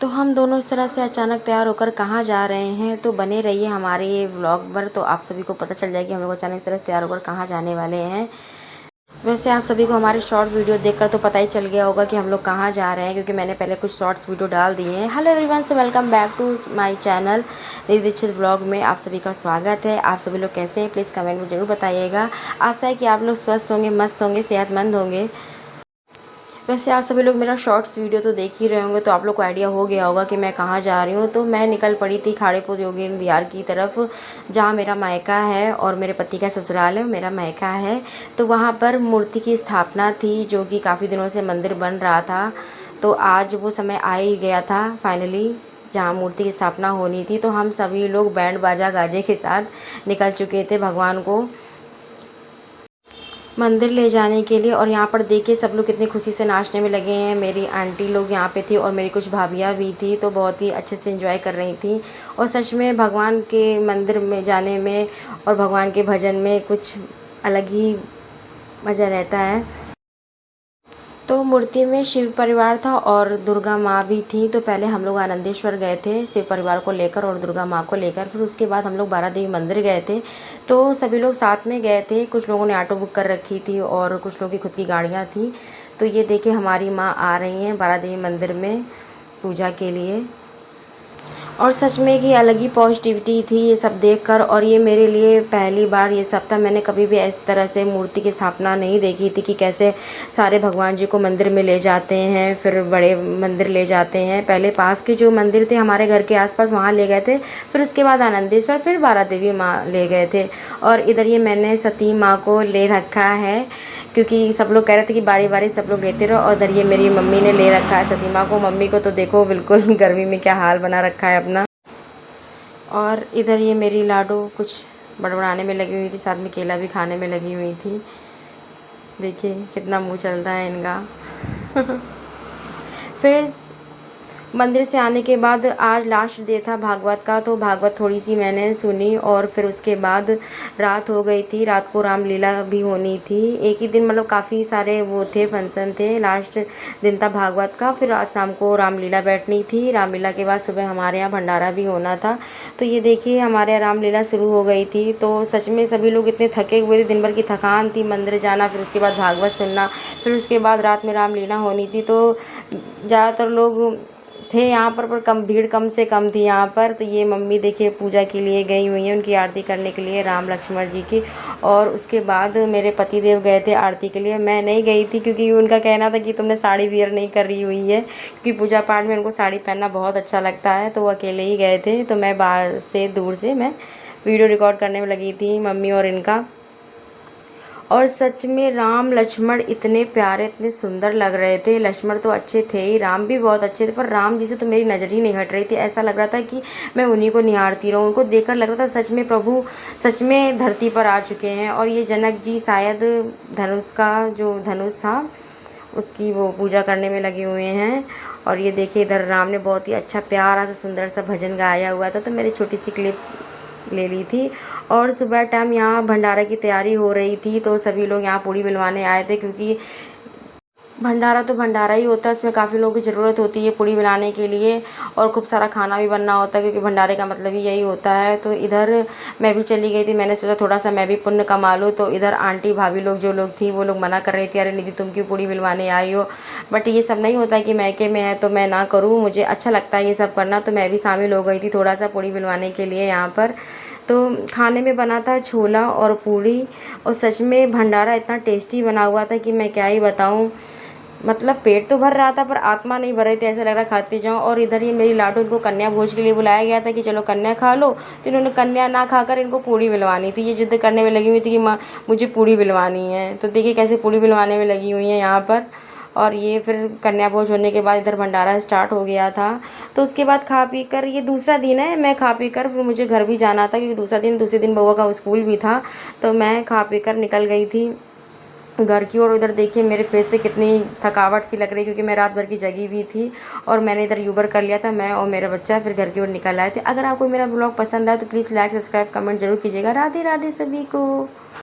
तो हम दोनों इस तरह से अचानक तैयार होकर कहाँ जा रहे हैं, तो बने रहिए हमारे ये व्लॉग पर। तो आप सभी को पता चल जाएगा कि हम लोग अचानक इस तरह से तैयार होकर कहाँ जाने वाले हैं। वैसे आप सभी को हमारे शॉर्ट वीडियो देखकर तो पता ही चल गया होगा कि हम लोग कहाँ जा रहे हैं, क्योंकि मैंने पहले कुछ शॉर्ट्स वीडियो डाल दिए हैं। Hello everyone, so welcome back to my channel Riddhi Dixit vlog में आप सभी का स्वागत है। आप सभी लोग कैसे हैं, प्लीज़ कमेंट में ज़रूर बताइएगा। आशा है कि आप लोग स्वस्थ होंगे, मस्त होंगे, सेहतमंद होंगे। वैसे आप सभी लोग मेरा शॉर्ट्स वीडियो तो देख ही रहे होंगे, तो आप लोग को आइडिया हो गया होगा कि मैं कहाँ जा रही हूँ। तो मैं निकल पड़ी थी खाड़ेपुर योगिन बिहार की तरफ, जहाँ मेरा मायका है और मेरे पति का ससुराल है, मेरा मायका है। तो वहाँ पर मूर्ति की स्थापना थी, जो कि काफ़ी दिनों से मंदिर बन रहा था। तो आज वो समय आ ही गया था फाइनली, जहाँ मूर्ति की स्थापना होनी थी। तो हम सभी लोग बैंड बाजा गाजे के साथ निकल चुके थे भगवान को मंदिर ले जाने के लिए। और यहाँ पर देखिए सब लोग कितनी खुशी से नाचने में लगे हैं। मेरी आंटी लोग यहाँ पे थी और मेरी कुछ भाभियाँ भी थी, तो बहुत ही अच्छे से एंजॉय कर रही थी। और सच में भगवान के मंदिर में जाने में और भगवान के भजन में कुछ अलग ही मज़ा रहता है। तो मूर्ति में शिव परिवार था और दुर्गा माँ भी थी। तो पहले हम लोग आनंदेश्वर गए थे शिव परिवार को लेकर और दुर्गा माँ को लेकर, फिर उसके बाद हम लोग बारा देवी मंदिर गए थे। तो सभी लोग साथ में गए थे, कुछ लोगों ने ऑटो बुक कर रखी थी और कुछ लोगों की खुद की गाड़ियाँ थी। तो ये देखिए हमारी माँ आ रही हैं बारा देवी मंदिर में पूजा के लिए। और सच में कि अलग ही पॉजिटिविटी थी ये सब देखकर। और ये मेरे लिए पहली बार ये सब था, मैंने कभी भी इस तरह से मूर्ति की स्थापना नहीं देखी थी कि कैसे सारे भगवान जी को मंदिर में ले जाते हैं, फिर बड़े मंदिर ले जाते हैं। पहले पास के जो मंदिर थे हमारे घर के आसपास, वहाँ ले गए थे, फिर उसके बाद आनंदेश्वर, फिर बारा देवी माँ ले गए थे। और इधर ये मैंने सती माँ को ले रखा है, क्योंकि सब लोग कह रहे थे कि बारी बारी सब लोग लेते रहो। और इधर ये मेरी मम्मी ने ले रखा है सती माँ को। मम्मी को तो देखो बिल्कुल गर्मी में क्या हाल बना रखा है अपना। और इधर ये मेरी लाडो कुछ बड़बड़ाने में लगी हुई थी, साथ में केला भी खाने में लगी हुई थी। देखिए कितना मुंह चलता है इनका। फिर मंदिर से आने के बाद आज लास्ट डे था भागवत का, तो भागवत थोड़ी सी मैंने सुनी। और फिर उसके बाद रात हो गई थी, रात को रामलीला भी होनी थी। एक ही दिन मतलब काफ़ी सारे वो थे, फंक्शन थे। लास्ट दिन था भागवत का, फिर आज शाम को रामलीला बैठनी थी। रामलीला के बाद सुबह हमारे यहाँ भंडारा भी होना था। तो ये देखिए हमारे यहाँ रामलीला शुरू हो गई थी। तो सच में सभी लोग इतने थके हुए थे, दिन भर की थकान थी, मंदिर जाना, फिर उसके बाद भागवत सुनना, फिर उसके बाद रात में रामलीला होनी थी। तो ज़्यादातर लोग थे यहाँ पर कम भीड़ कम से कम थी यहाँ पर। तो ये मम्मी देखिए पूजा के लिए गई हुई हैं, उनकी आरती करने के लिए राम लक्ष्मण जी की। और उसके बाद मेरे पति देव गए थे आरती के लिए, मैं नहीं गई थी, क्योंकि उनका कहना था कि तुमने साड़ी वियर नहीं कर रही हुई है, क्योंकि पूजा पाठ में उनको साड़ी पहनना बहुत अच्छा लगता है। तो वो अकेले ही गए थे, तो मैं बाहर से दूर से मैं वीडियो रिकॉर्ड करने में लगी थी, मम्मी और इनका। और सच में राम लक्ष्मण इतने प्यारे, इतने सुंदर लग रहे थे। लक्ष्मण तो अच्छे थे ही, राम भी बहुत अच्छे थे, पर राम जी से तो मेरी नज़र ही नहीं हट रही थी। ऐसा लग रहा था कि मैं उन्हीं को निहारती रहूं। उनको देखकर लग रहा था सच में प्रभु सच में धरती पर आ चुके हैं। और ये जनक जी शायद धनुष का जो धनुष था उसकी वो पूजा करने में लगे हुए हैं। और ये देखिए इधर राम ने बहुत ही अच्छा प्यारा सा सुंदर सा भजन गाया हुआ था। तो मेरी छोटी सी क्लिप ले ली थी। और सुबह टाइम यहाँ भंडारा की तैयारी हो रही थी, तो सभी लोग यहाँ पूड़ी मिलवाने आए थे, क्योंकि भंडारा तो भंडारा ही होता है, उसमें काफ़ी लोगों की ज़रूरत होती है पूड़ी बनाने के लिए। और खूब सारा खाना भी बनना होता है, क्योंकि भंडारे का मतलब ही यही होता है। तो इधर मैं भी चली गई थी, मैंने सोचा थोड़ा सा मैं भी पुण्य कमा लूँ। तो इधर आंटी भाभी लोग जो लोग थी वो लोग मना कर रही थी, अरे निधि तुम क्यों पूड़ी मिलवाने आई हो। बट ये सब नहीं होता कि मैके में है तो मैं ना करूँ, मुझे अच्छा लगता है ये सब करना। तो मैं भी शामिल हो गई थी थोड़ा सा पूड़ी मिलवाने के लिए यहाँ पर। तो खाने में बना था छोला और पूड़ी। और सच में भंडारा इतना टेस्टी बना हुआ था कि मैं क्या ही बताऊँ। मतलब पेट तो भर रहा था पर आत्मा नहीं भर रही थी, ऐसा लग रहा खाती जाऊँ। और इधर ये मेरी लाडो, इनको कन्या भोज के लिए बुलाया गया था कि चलो कन्या खा लो। तो इन्होंने कन्या ना खाकर इनको पूड़ी बिलवानी थी, ये जिद करने में लगी हुई थी कि माँ मुझे पूड़ी बिलवानी है। तो देखिए कैसे पूड़ी बिलवाने में लगी हुई हैं यहाँ पर। और ये फिर कन्या भोज होने के बाद इधर भंडारा स्टार्ट हो गया था। तो उसके बाद खा पी कर, ये दूसरा दिन है, मैं खा पी कर फिर मुझे घर भी जाना था, क्योंकि दूसरे दिन बउआ का स्कूल भी था। तो मैं खा पी कर निकल गई थी घर की ओर। उधर देखिए मेरे फेस से कितनी थकावट सी लग रही, क्योंकि मैं रात भर की जगी भी थी। और मैंने इधर यूबर कर लिया था, मैं और मेरा बच्चा फिर घर की ओर निकल आए थे। अगर आपको मेरा ब्लॉग पसंद आए तो प्लीज़ लाइक सब्सक्राइब कमेंट जरूर कीजिएगा। राधे राधे सभी को।